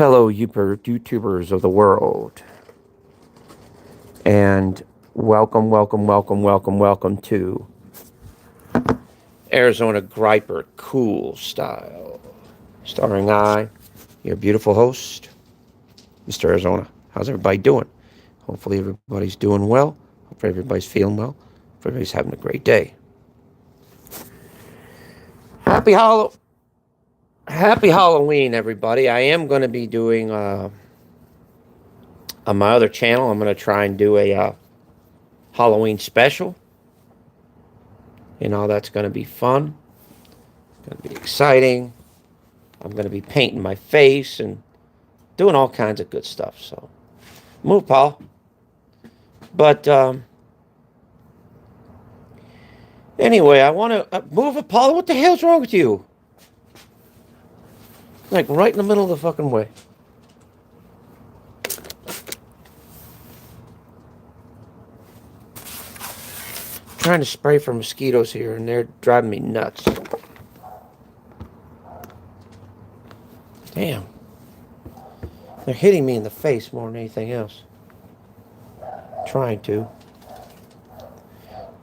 fellow YouTubers of the world, and welcome to Arizona Griper Cool Style, starring your beautiful host, Mr. Arizona. How's everybody doing? Hopefully everybody's doing well. Hopefully everybody's feeling well. Hopefully everybody's having a great day. Happy Halloween, everybody. I am going to be doing on my other channel. I'm going to try and do a Halloween special. That's going to be fun. It's going to be exciting. I'm going to be painting my face and doing all kinds of good stuff. So, move, Paul. But anyway, I want to move, Apollo. What the hell's wrong with you? Like right in the middle of the fucking way. Trying to spray for mosquitoes here, and they're driving me nuts. Damn. They're hitting me in the face more than anything else. Trying to.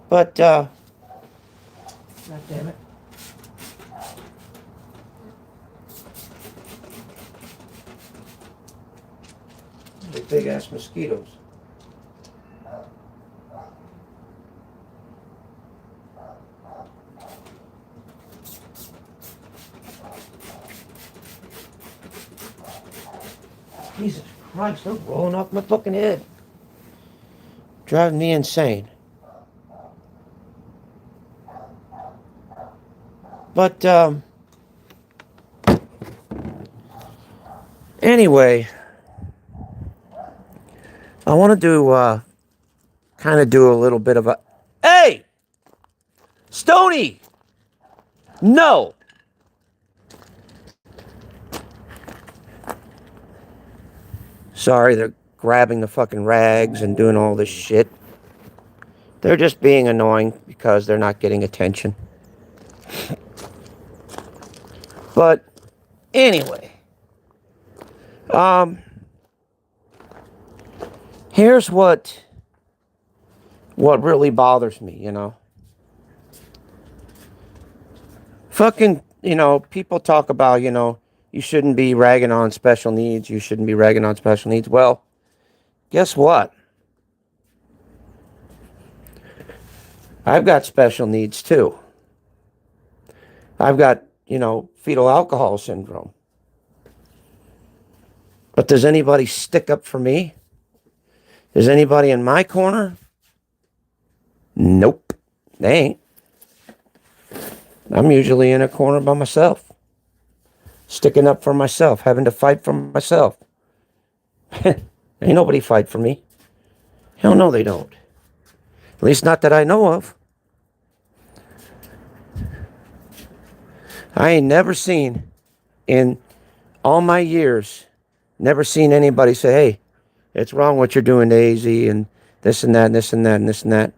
But, God damn it. Big ass mosquitoes. Jesus Christ, they're rolling off my fucking head. Driving me insane. But, anyway, I want to do, kind of do a little bit of a... Hey! Stony! No! Sorry, they're grabbing the fucking rags and doing all this shit. They're just being annoying because they're not getting attention. But anyway, here's what really bothers me, Fucking, people talk about, you shouldn't be ragging on special needs. You shouldn't be ragging on special needs. Well, guess what? I've got special needs too. I've got, fetal alcohol syndrome. But does anybody stick up for me? Is anybody in my corner? Nope. They ain't. I'm usually in a corner by myself. Sticking up for myself, having to fight for myself. Ain't nobody fight for me. Hell no, they don't. At least not that I know of. I ain't never seen, in all my years, never seen anybody say, hey, it's wrong what you're doing to AZ and this and that and this and that and this and that.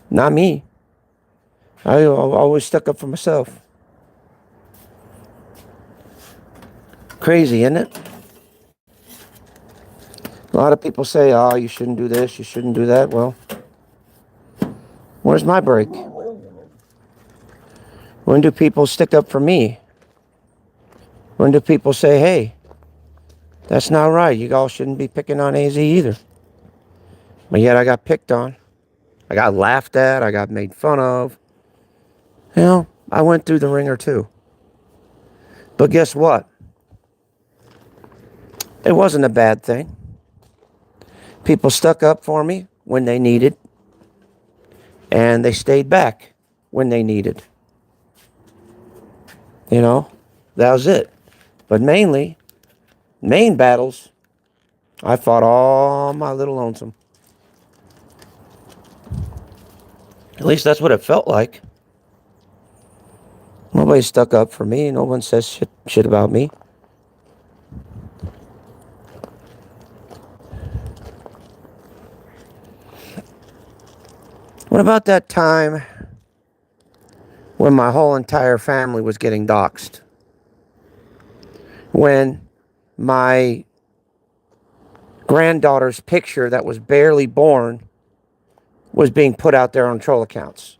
Not me. I always stuck up for myself. Crazy, isn't it? A lot of people say, oh, you shouldn't do this, you shouldn't do that. Well, where's my break? When do people stick up for me? When do people say, hey, that's not right. You all shouldn't be picking on AZ either. But yet I got picked on. I got laughed at. I got made fun of. I went through the ringer too. But guess what? It wasn't a bad thing. People stuck up for me when they needed. And they stayed back when they needed. That was it. But main battles, I fought all my little lonesome. At least that's what it felt like. Nobody stuck up for me. No one says shit about me. What about that time when my whole entire family was getting doxxed? When my granddaughter's picture that was barely born was being put out there on troll accounts?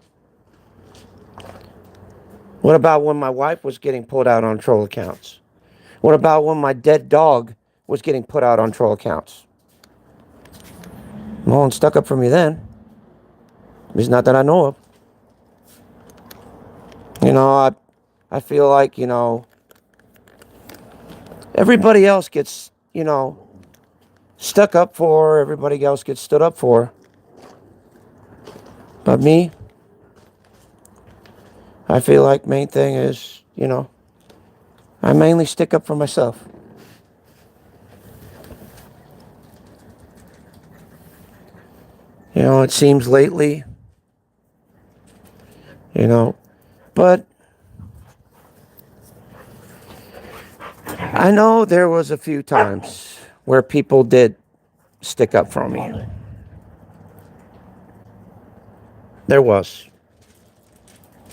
What about when my wife was getting put out on troll accounts? What about when my dead dog was getting put out on troll accounts? No one stuck up for me then. At least not that I know of. I feel like, everybody else gets, stuck up for, everybody else gets stood up for. But me, I feel like main thing is, I mainly stick up for myself. It seems lately, but I know there was a few times where people did stick up for me. There was.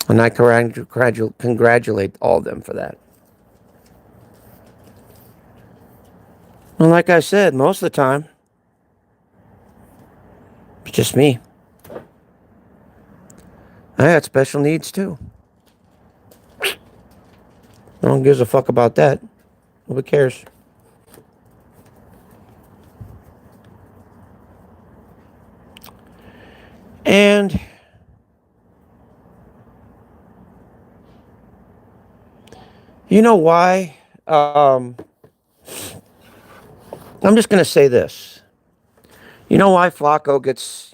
And I congratulate all of them for that. And like I said, most of the time, it's just me. I had special needs too. No one gives a fuck about that. Nobody cares. And you know why? I'm just going to say this. You know why Flacco gets,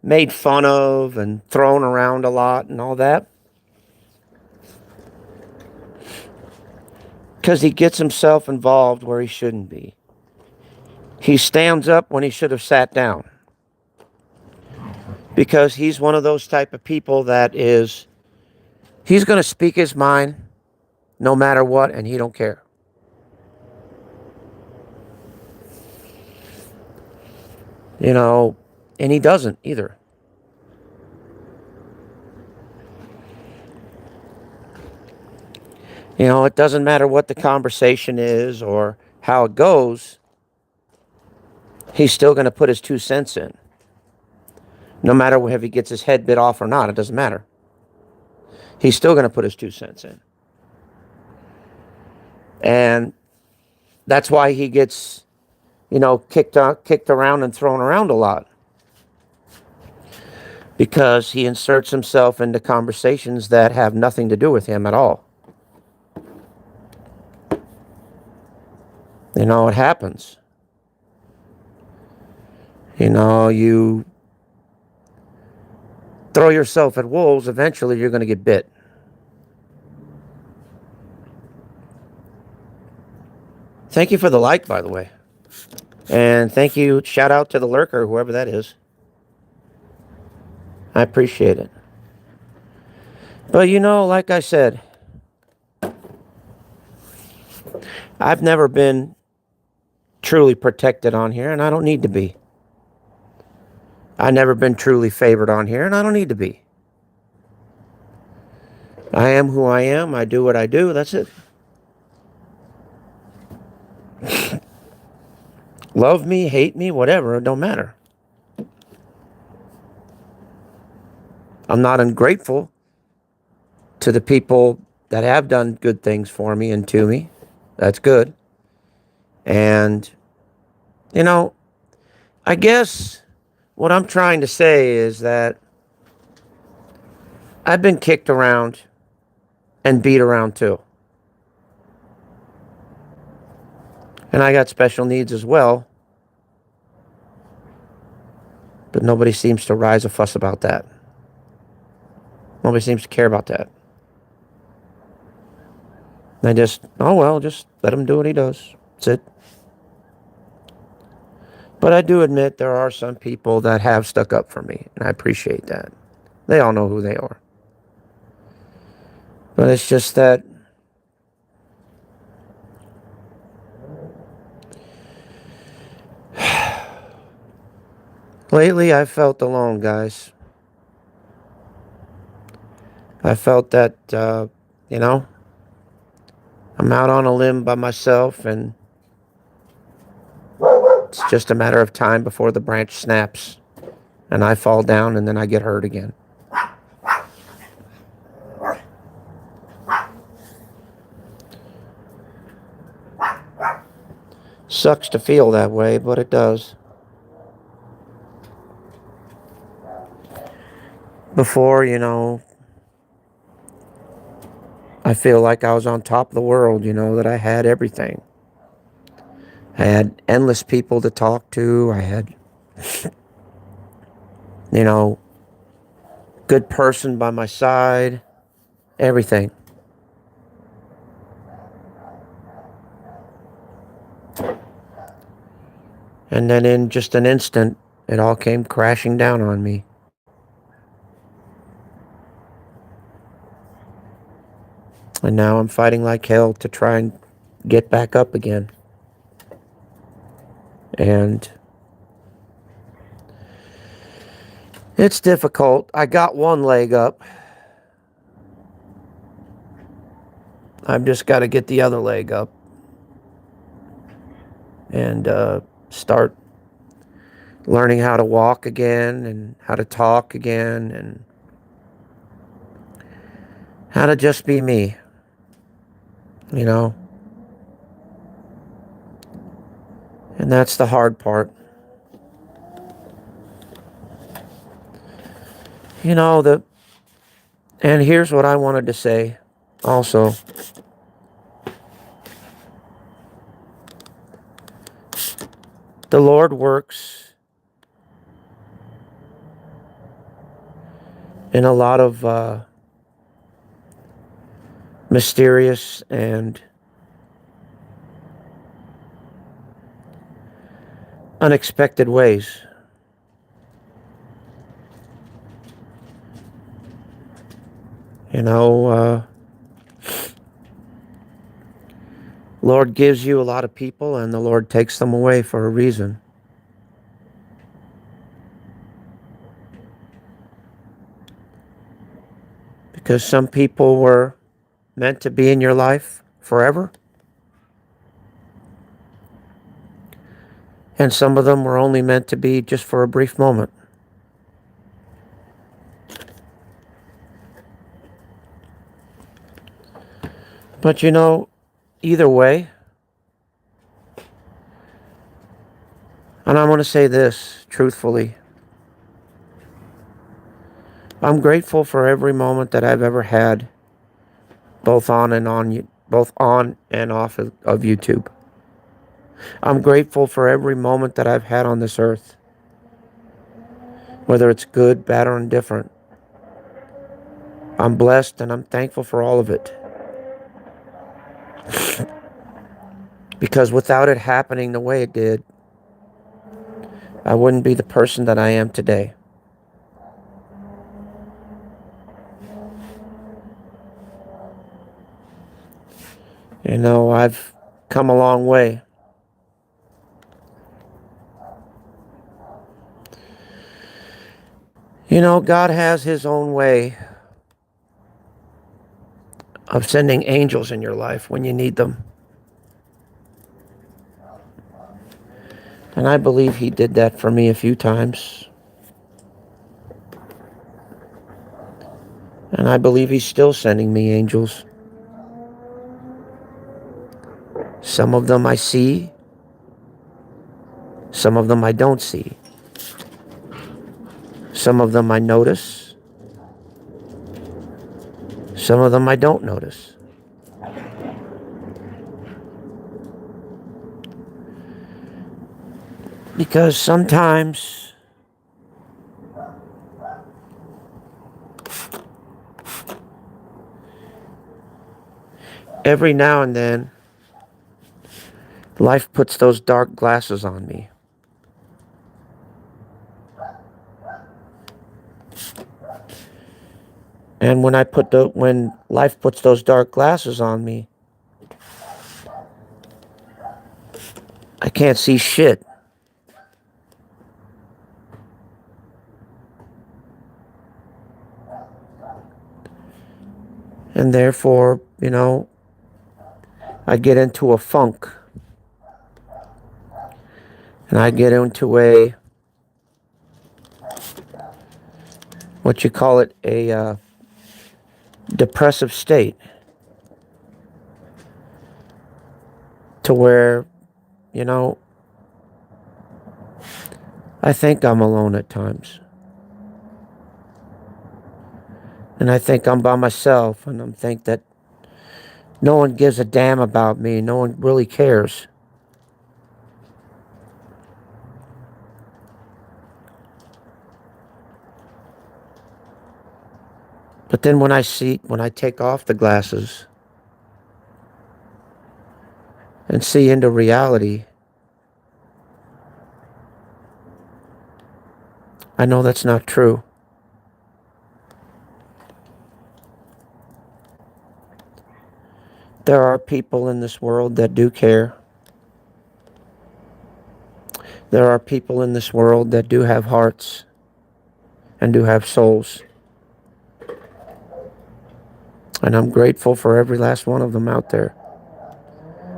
made fun of and thrown around a lot and all that? Because he gets himself involved where he shouldn't be. He stands up when he should have sat down. Because he's one of those type of people that is, he's going to speak his mind no matter what, and he don't care. And he doesn't either. It doesn't matter what the conversation is or how it goes. He's still going to put his 2 cents in. No matter if he gets his head bit off or not, it doesn't matter. He's still going to put his 2 cents in. And that's why he gets, kicked around and thrown around a lot. Because he inserts himself into conversations that have nothing to do with him at all. It happens. You throw yourself at wolves, eventually you're going to get bit. Thank you for the like, by the way. And thank you, shout out to the lurker, whoever that is. I appreciate it. But like I said, I've never been truly protected on here, and I don't need to be. I've never been truly favored on here, and I don't need to be. I am who I am. I do what I do. That's it. Love me, hate me, whatever. It don't matter. I'm not ungrateful to the people that have done good things for me and to me. That's good. And, I guess what I'm trying to say is that I've been kicked around and beat around too. And I got special needs as well. But nobody seems to rise a fuss about that. Nobody seems to care about that. They just let him do what he does. That's it. But I do admit there are some people that have stuck up for me, and I appreciate that. They all know who they are. But it's just that lately I felt alone, guys. I felt that, I'm out on a limb by myself, and it's just a matter of time before the branch snaps and I fall down and then I get hurt again. Sucks to feel that way, but it does. Before, I feel like I was on top of the world, that I had everything. I had endless people to talk to. I had, good person by my side, everything. And then in just an instant, it all came crashing down on me. And now I'm fighting like hell to try and get back up again. And it's difficult. I got one leg up. I've just got to get the other leg up and start learning how to walk again and how to talk again and how to just be me, And that's the hard part. And here's what I wanted to say also. The Lord works in a lot of mysterious and unexpected ways. Lord gives you a lot of people and the Lord takes them away for a reason. Because some people were meant to be in your life forever. And some of them were only meant to be just for a brief moment. But either way, and I'm going to say this truthfully, I'm grateful for every moment that I've ever had, both on and off of YouTube. I'm grateful for every moment that I've had on this earth, whether it's good, bad, or indifferent. I'm blessed and I'm thankful for all of it. Because without it happening the way it did, I wouldn't be the person that I am today. I've come a long way. God has His own way of sending angels in your life when you need them. And I believe He did that for me a few times. And I believe He's still sending me angels. Some of them I see. Some of them I don't see. Some of them I notice. Some of them I don't notice. Because sometimes every now and then life puts those dark glasses on me. And when life puts those dark glasses on me, I can't see shit. And therefore, I get into a funk. And I get into a, what you call it, a depressive state. To where, you know, I think I'm alone at times. And I think I'm by myself, and I think that no one gives a damn about me. No one really cares. But then when I take off the glasses and see into reality, I know that's not true. There are people in this world that do care. There are people in this world that do have hearts and do have souls. And I'm grateful for every last one of them out there.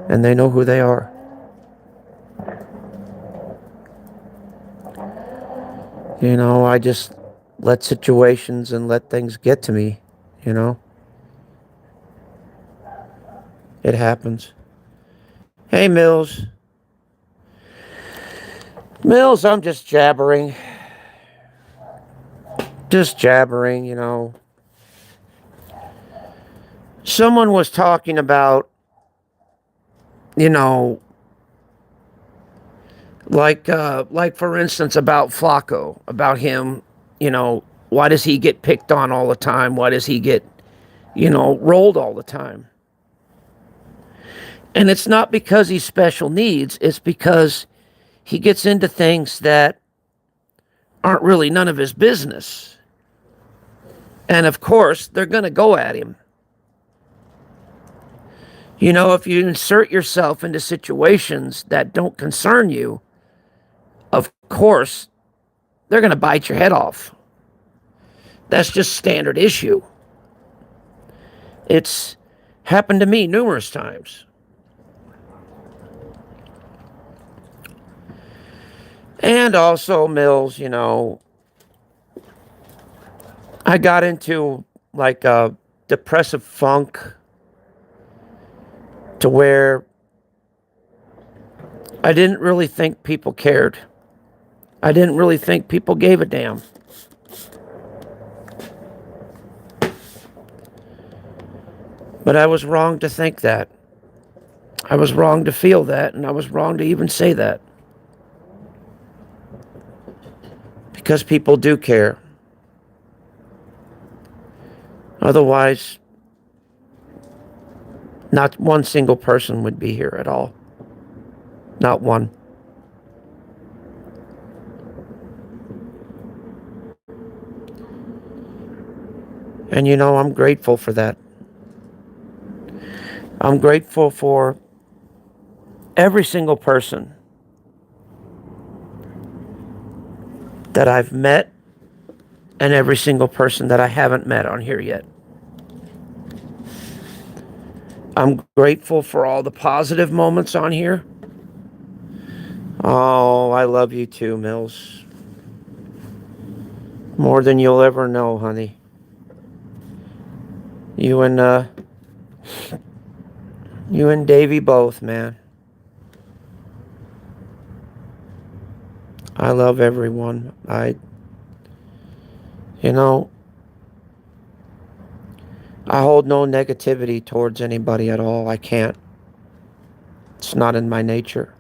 And they know who they are. You know, I just let situations and let things get to me, you know. It happens. Hey, Mills. Mills, I'm just jabbering. Just jabbering, you know. Someone was talking about, you know, like for instance, about Flacco, about him, you know, why does he get picked on all the time? Why does he get, you know, rolled all the time? And it's not because he's special needs, it's because he gets into things that aren't really none of his business. And of course, they're going to go at him. You know, if you insert yourself into situations that don't concern you, of course, they're going to bite your head off. That's just standard issue. It's happened to me numerous times. And also, Mills, you know, I got into like a depressive funk to where I didn't really think people cared. I didn't really think people gave a damn. But I was wrong to think that. I was wrong to feel that, and I was wrong to even say that. Because people do care. Otherwise, not one single person would be here at all. Not one. And you know, I'm grateful for that. I'm grateful for every single person that I've met and every single person that I haven't met on here yet. I'm grateful for all the positive moments on here. Oh, I love you too, Mills. More than you'll ever know, honey. You and Davey both, man. I love everyone. You know, I hold no negativity towards anybody at all. I can't. It's not in my nature.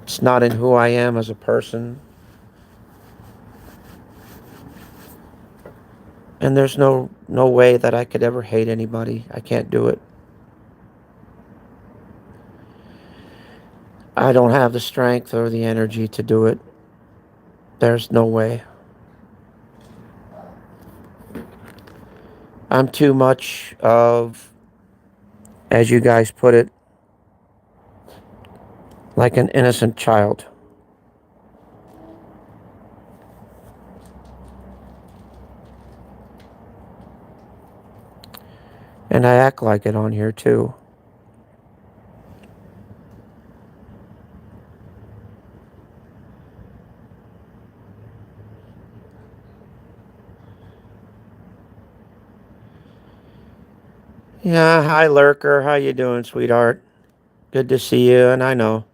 It's not in who I am as a person. And there's no way that I could ever hate anybody. I can't do it. I don't have the strength or the energy to do it. There's no way. I'm too much of, as you guys put it, like an innocent child. And I act like it on here too. Yeah, hi Lurker. How you doing, sweetheart? Good to see you, and I know.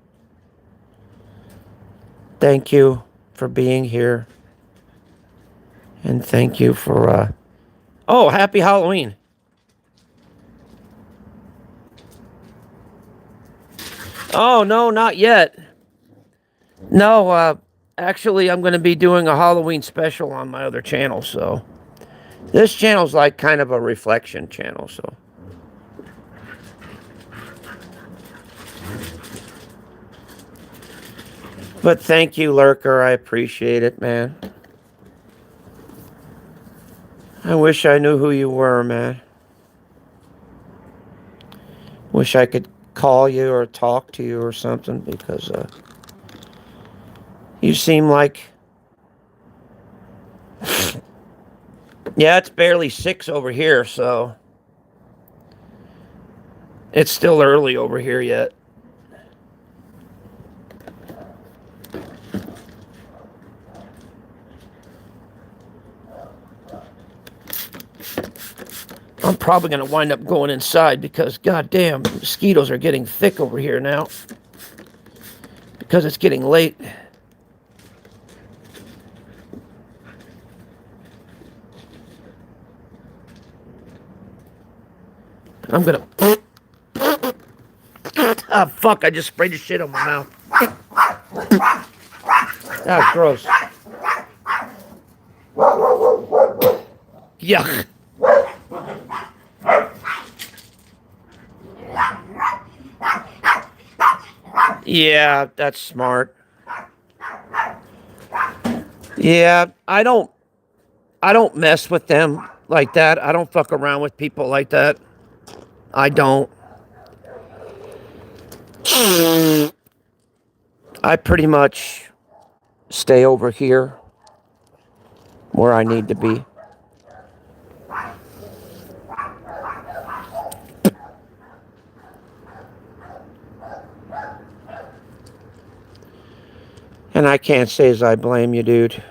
Thank you for being here. And thank you for oh, happy Halloween. Oh no, not yet. No, actually I'm gonna be doing a Halloween special on my other channel, so this channel's like kind of a reflection channel, so but thank you, Lurker. I appreciate it, man. I wish I knew who you were, man. Wish I could call you or talk to you or something because you seem like. Yeah, it's barely 6 over here, so it's still early over here yet. I'm probably going to wind up going inside because, goddamn, mosquitoes are getting thick over here now. Because it's getting late. I'm going to... Ah, fuck, I just sprayed the shit on my mouth. That's gross. Yuck. Yeah, that's smart. Yeah, I don't mess with them like that. I don't fuck around with people like that. I don't. I pretty much stay over here where I need to be. And I can't say as I blame you, dude.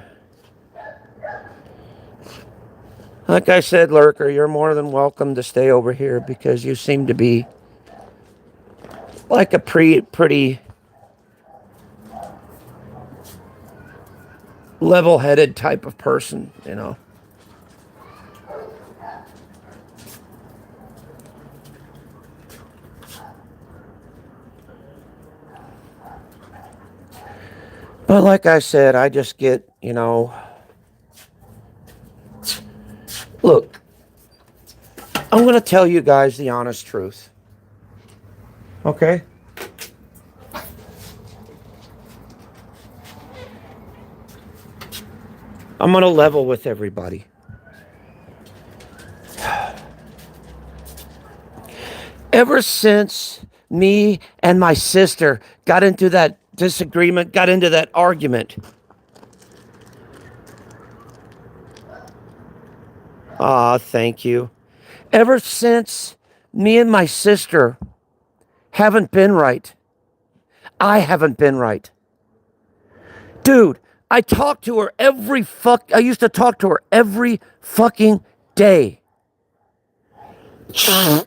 Like I said, Lurker, you're more than welcome to stay over here because you seem to be like a pretty level-headed type of person, you know. But like I said, I just get, you know, look, I'm going to tell you guys the honest truth. Okay? I'm going to level with everybody. Ever since me and my sister got into that disagreement, got into that argument. Ah, thank you. Ever since me and my sister haven't been right, I haven't been right. Dude, I used to talk to her every fucking day. 2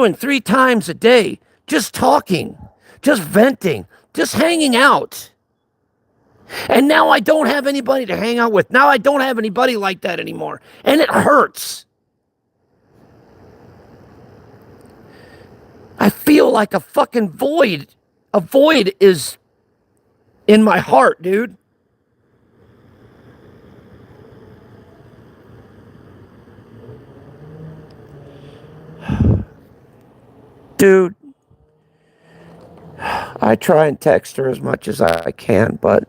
and 3 times a day. Just talking, just venting, just hanging out. And now I don't have anybody to hang out with. Now I don't have anybody like that anymore. And it hurts. I feel like a fucking void. A void is in my heart, dude. Dude, I try and text her as much as I can, but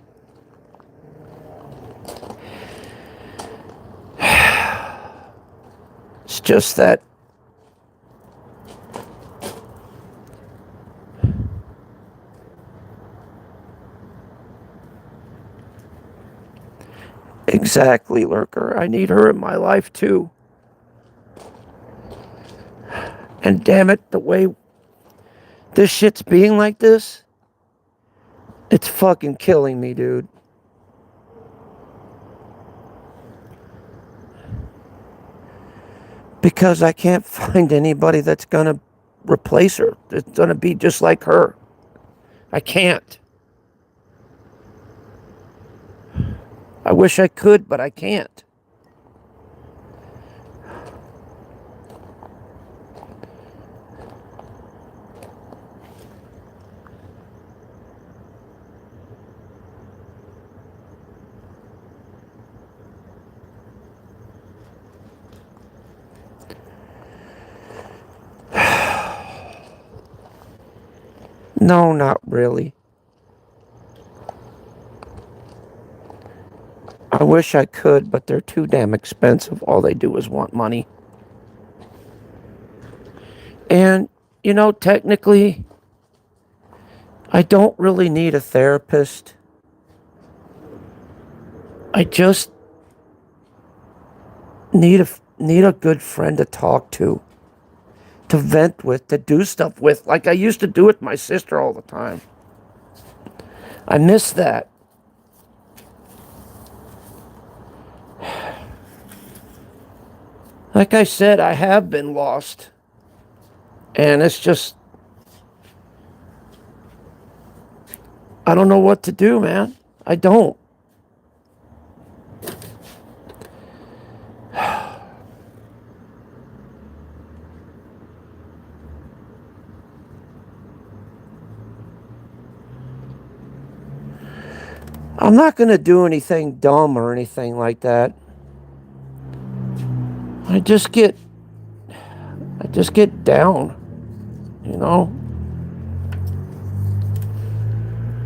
it's just that exactly, Lurker. I need her in my life too. And damn it, the way this shit's being like this, it's fucking killing me, dude. because I can't find anybody that's going to replace her. It's going to be just like her. I can't. I wish I could, but I can't. No, not really. I wish I could, but they're too damn expensive. All they do is want money. And, technically, I don't really need a therapist. I just need a good friend to talk to vent with, to do stuff with, like I used to do with my sister all the time. I miss that. Like I said, I have been lost. And it's just, I don't know what to do, man. I don't. I'm not going to do anything dumb or anything like that. I just get down, you know?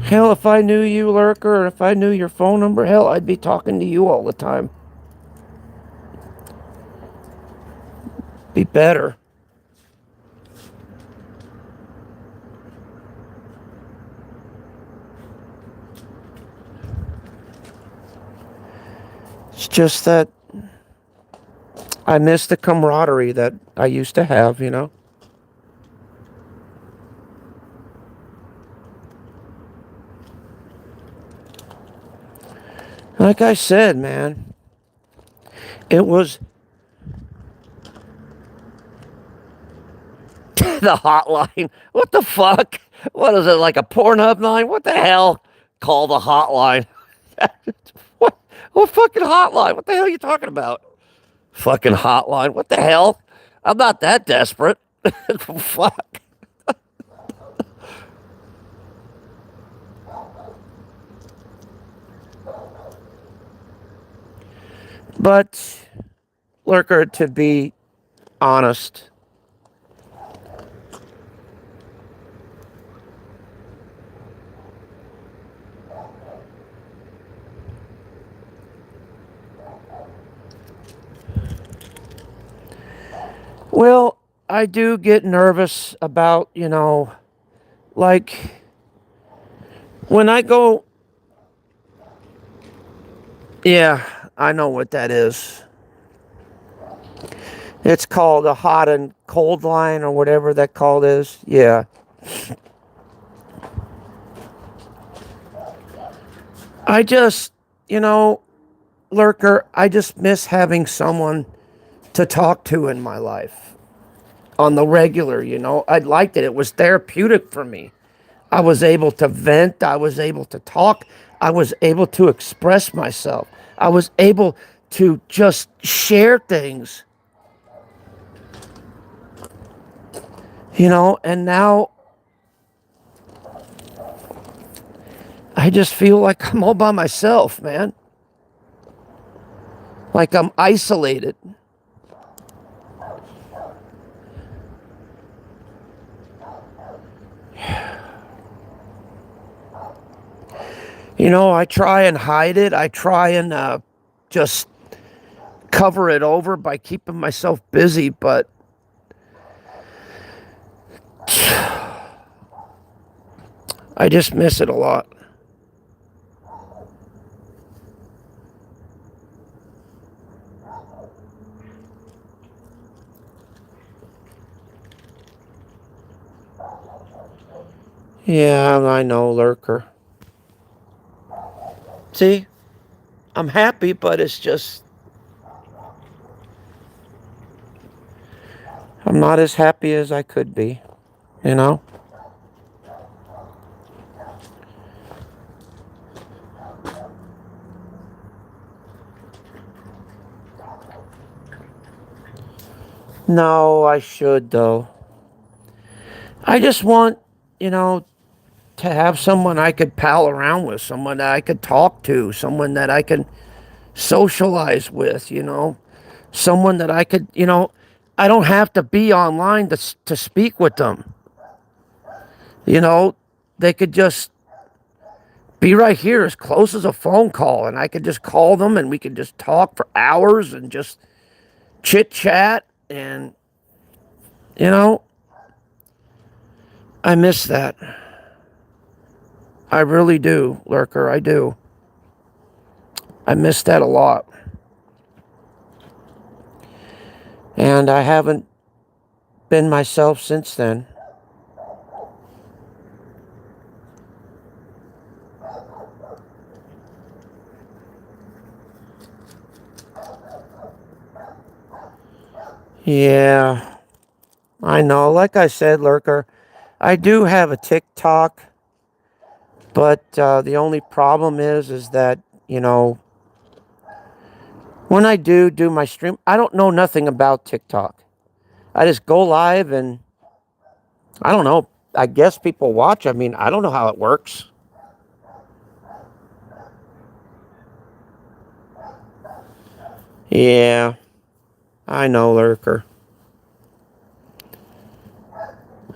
Hell, if I knew you, Lurker, or if I knew your phone number, hell, I'd be talking to you all the time. Be better. It's just that I miss the camaraderie that I used to have, Like I said, man, it was the hotline. What the fuck? What is it, like a Pornhub line? What the hell? Call the hotline. What? What fucking hotline? What the hell are you talking about? Fucking hotline. What the hell? I'm not that desperate. Fuck. But, Lurker, to be honest, well, I do get nervous about, like when I go, yeah, I know what that is. It's called a hot and cold line or whatever that called is. Yeah. I just, Lurker, I just miss having someone to talk to in my life on the regular, I liked it. It was therapeutic for me. I was able to vent. I was able to talk. I was able to express myself. I was able to just share things, and now I just feel like I'm all by myself, man. Like I'm isolated. I try and hide it. I try and just cover it over by keeping myself busy, but I just miss it a lot. Yeah, I know, Lurker. See, I'm happy, but it's just I'm not as happy as I could be, you know? No, I should, though. I just want, you know, to have someone I could pal around with, someone that I could talk to, someone that I can socialize with, you know? Someone that I could, you know, I don't have to be online to speak with them. You know, they could just be right here as close as a phone call, and I could just call them and we could just talk for hours and just chit chat. And, you know, I miss that. I really do, Lurker. I do. I miss that a lot. And I haven't been myself since then. Yeah, I know. Like I said, Lurker, I do have a TikTok, but the only problem is that, you know, when I do my stream, I don't know nothing about TikTok. I just go live and I don't know. I guess people watch. I mean, I don't know how it works. Yeah, I know, Lurker.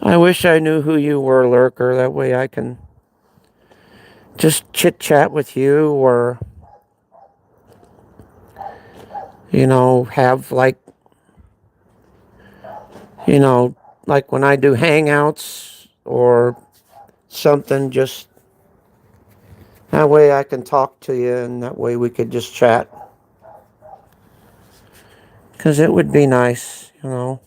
I wish I knew who you were, Lurker. That way I can just chit chat with you or, you know, have like, you know, like when I do hangouts or something, just that way I can talk to you and that way we could just chat. Because it would be nice, you know,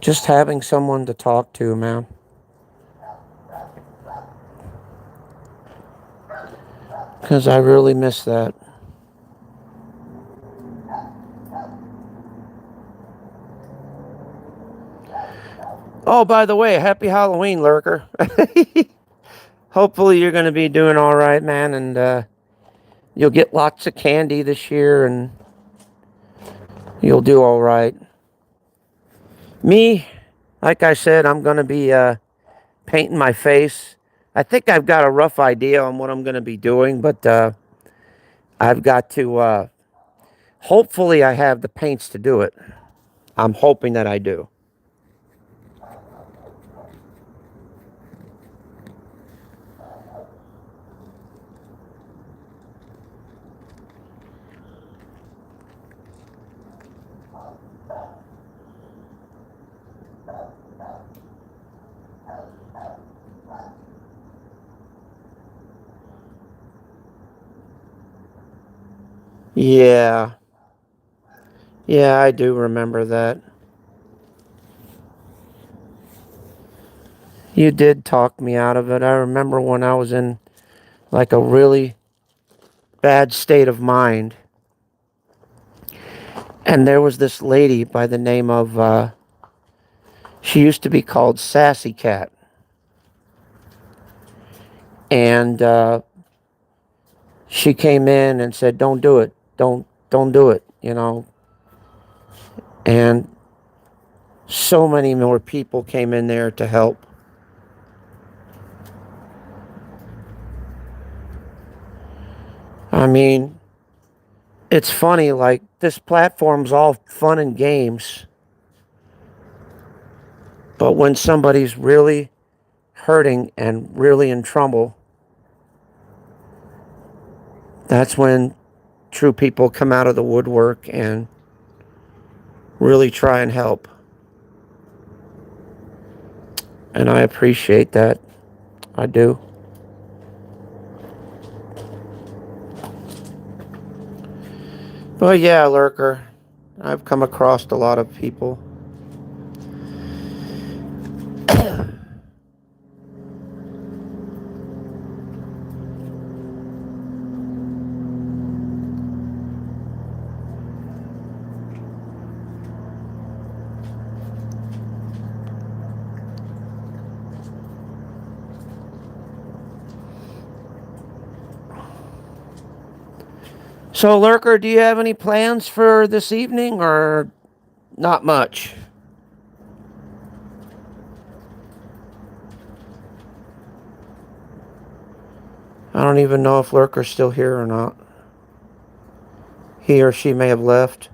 just having someone to talk to, man. Because I really miss that. Oh, by the way, happy Halloween, Lurker. Hopefully you're going to be doing all right, man, and you'll get lots of candy this year and you'll do all right. Me, like I said, I'm going to be painting my face. I think I've got a rough idea on what I'm going to be doing, but I've got to, hopefully, I have the paints to do it. I'm hoping that I do. Yeah. Yeah, I do remember that. You did talk me out of it. I remember when I was in like a really bad state of mind. And there was this lady by the name of, she used to be called Sassy Cat. And she came in and said, "Don't do it. Don't do it," you know. And so many more people came in there to help. I mean, it's funny, like, this platform's all fun and games. But when somebody's really hurting and really in trouble, that's when true people come out of the woodwork and really try and help. And I appreciate that. I do. But yeah, Lurker, I've come across a lot of people. So, Lurker, do you have any plans for this evening or not much? I don't even know if Lurker's still here or not. He or she may have left.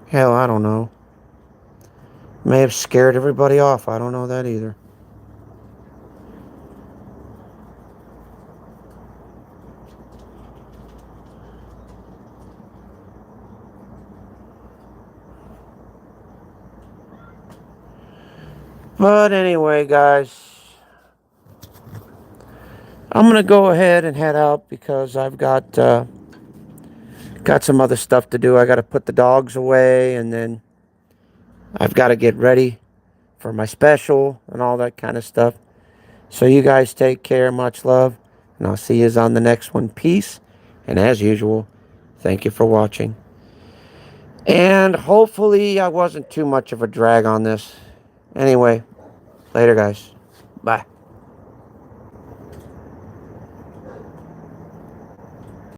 Hell, I don't know. May have scared everybody off. I don't know that either. But anyway, guys, I'm going to go ahead and head out because I've got some other stuff to do. I got to put the dogs away, and then I've got to get ready for my special and all that kind of stuff. So you guys take care. Much love. And I'll see you on the next one. Peace. And as usual, thank you for watching. And hopefully I wasn't too much of a drag on this. Anyway, later guys. Bye.